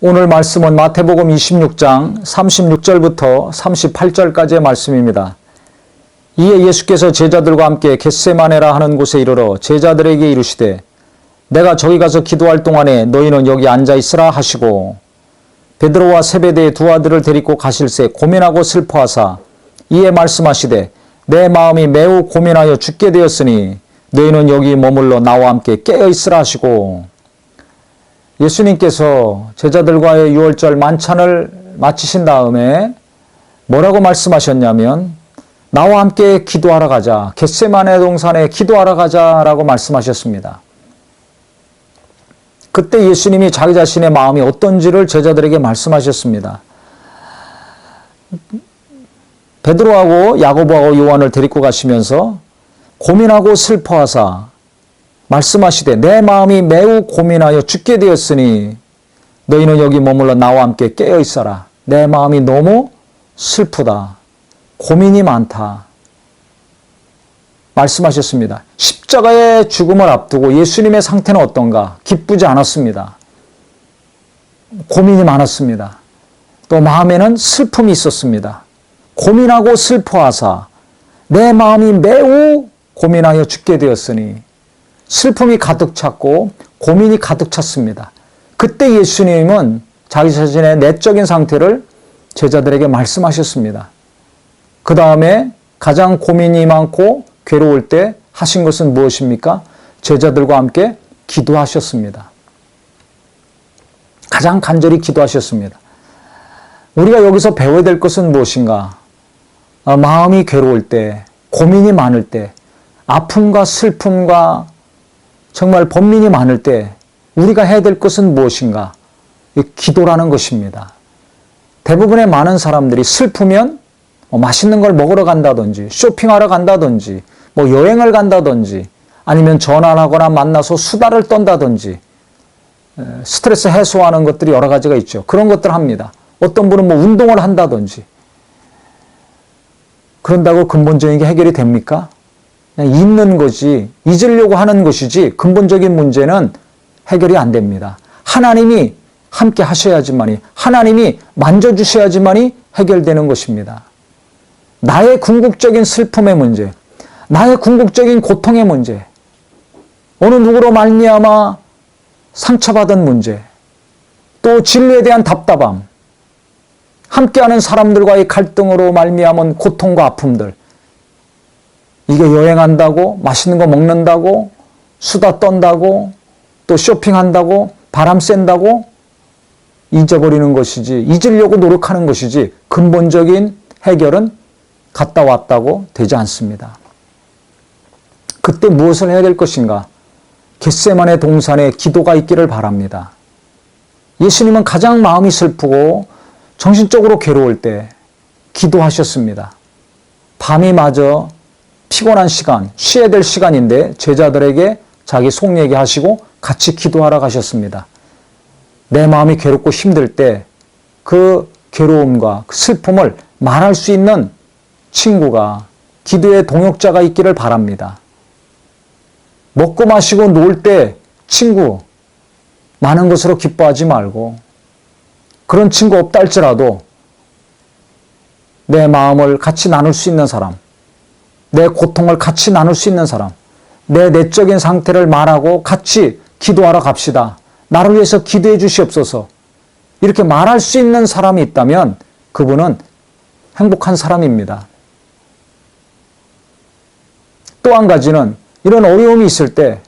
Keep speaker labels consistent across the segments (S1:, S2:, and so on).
S1: 오늘 말씀은 마태복음 26장 36절부터 38절까지의 말씀입니다. 이에 예수께서 제자들과 함께 겟세마네라 하는 곳에 이르러 제자들에게 이르시되 내가 저기 가서 기도할 동안에 너희는 여기 앉아 있으라 하시고 베드로와 세베대의 두 아들을 데리고 가실새 고민하고 슬퍼하사 이에 말씀하시되 내 마음이 매우 고민하여 죽게 되었으니 너희는 여기 머물러 나와 함께 깨어 있으라 하시고 예수님께서 제자들과의 유월절 만찬을 마치신 다음에 뭐라고 말씀하셨냐면 나와 함께 기도하러 가자. 겟세마네 동산에 기도하러 가자라고 말씀하셨습니다. 그때 예수님이 자기 자신의 마음이 어떤지를 제자들에게 말씀하셨습니다. 베드로하고 야고보하고 요한을 데리고 가시면서 고민하고 슬퍼하사 말씀하시되 내 마음이 매우 고민하여 죽게 되었으니 너희는 여기 머물러 나와 함께 깨어 있어라. 내 마음이 너무 슬프다. 고민이 많다. 말씀하셨습니다. 십자가의 죽음을 앞두고 예수님의 상태는 어떤가? 기쁘지 않았습니다. 고민이 많았습니다. 또 마음에는 슬픔이 있었습니다. 고민하고 슬퍼하사 내 마음이 매우 고민하여 죽게 되었으니 슬픔이 가득 찼고 고민이 가득 찼습니다. 그때 예수님은 자기 자신의 내적인 상태를 제자들에게 말씀하셨습니다. 그 다음에 가장 고민이 많고 괴로울 때 하신 것은 무엇입니까? 제자들과 함께 기도하셨습니다. 가장 간절히 기도하셨습니다. 우리가 여기서 배워야 될 것은 무엇인가? 마음이 괴로울 때, 고민이 많을 때, 아픔과 슬픔과 정말 번민이 많을 때 우리가 해야 될 것은 무엇인가? 기도라는 것입니다. 대부분의 많은 사람들이 슬프면 맛있는 걸 먹으러 간다든지 쇼핑하러 간다든지 여행을 간다든지 아니면 전화를 하거나 만나서 수다를 떤다든지 스트레스 해소하는 것들이 여러 가지가 있죠. 그런 것들 합니다. 어떤 분은 운동을 한다든지 그런다고 근본적인 게 해결이 됩니까? 그냥 잊는 거지, 잊으려고 하는 것이지 근본적인 문제는 해결이 안 됩니다. 하나님이 함께 하셔야지만이, 하나님이 만져주셔야지만이 해결되는 것입니다. 나의 궁극적인 슬픔의 문제, 나의 궁극적인 고통의 문제, 어느 누구로 말미암아 상처받은 문제, 또 진리에 대한 답답함, 함께하는 사람들과의 갈등으로 말미암은 고통과 아픔들, 이게 여행한다고, 맛있는 거 먹는다고, 수다 떤다고, 또 쇼핑한다고, 바람 쐰다고 잊어버리는 것이지, 잊으려고 노력하는 것이지 근본적인 해결은 갔다 왔다고 되지 않습니다. 그때 무엇을 해야 될 것인가? 겟세마네 동산에 기도가 있기를 바랍니다. 예수님은 가장 마음이 슬프고 정신적으로 괴로울 때 기도하셨습니다. 밤이 맞아 피곤한 시간, 쉬어야 될 시간인데 제자들에게 자기 속 얘기하시고 같이 기도하러 가셨습니다. 내 마음이 괴롭고 힘들 때 그 괴로움과 그 슬픔을 말할 수 있는 친구가, 기도의 동역자가 있기를 바랍니다. 먹고 마시고 놀 때 친구, 많은 것으로 기뻐하지 말고 그런 친구 없다 할지라도 내 마음을 같이 나눌 수 있는 사람, 내 고통을 같이 나눌 수 있는 사람, 내 내적인 상태를 말하고 같이 기도하러 갑시다. 나를 위해서 기도해 주시옵소서. 이렇게 말할 수 있는 사람이 있다면 그분은 행복한 사람입니다. 또 한 가지는 이런 어려움이 있을 때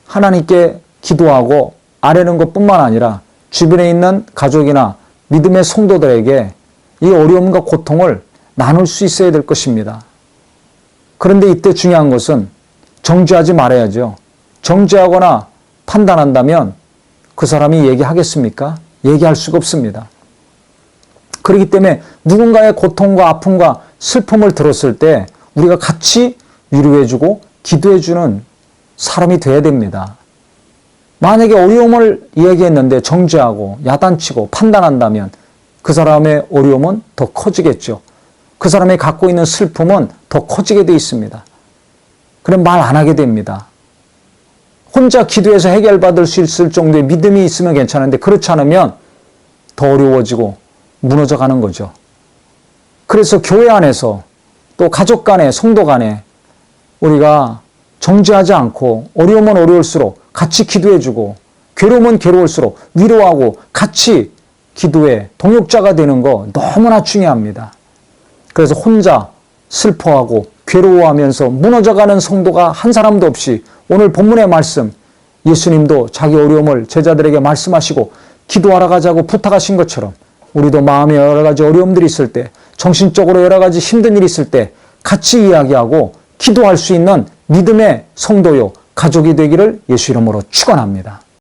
S1: 하나님께 기도하고 아뢰는 것뿐만 아니라 주변에 있는 가족이나 믿음의 성도들에게 이 어려움과 고통을 나눌 수 있어야 될 것입니다. 그런데 이때 중요한 것은 정죄하지 말아야죠. 정죄하거나 판단한다면 그 사람이 얘기하겠습니까? 얘기할 수가 없습니다. 그렇기 때문에 누군가의 고통과 아픔과 슬픔을 들었을 때 우리가 같이 위로해주고 기도해주는 사람이 되어야 됩니다. 만약에 어려움을 이야기했는데 정죄하고 야단치고 판단한다면 그 사람의 어려움은 더 커지겠죠. 그 사람이 갖고 있는 슬픔은 더 커지게 되어 있습니다. 그럼 말 안 하게 됩니다. 혼자 기도해서 해결받을 수 있을 정도의 믿음이 있으면 괜찮은데 그렇지 않으면 더 어려워지고 무너져 가는 거죠. 그래서 교회 안에서 또 가족 간에 성도 간에 우리가 정죄하지 않고 어려우면 어려울수록 같이 기도해주고 괴로우면 괴로울수록 위로하고 같이 기도에 동역자가 되는 거 너무나 중요합니다. 그래서 혼자 슬퍼하고 괴로워하면서 무너져가는 성도가 한 사람도 없이 오늘 본문의 말씀 예수님도 자기 어려움을 제자들에게 말씀하시고 기도하러 가자고 부탁하신 것처럼 우리도 마음에 여러 가지 어려움들이 있을 때 정신적으로 여러 가지 힘든 일이 있을 때 같이 이야기하고 기도할 수 있는 믿음의 성도요 가족이 되기를 예수 이름으로 축원합니다.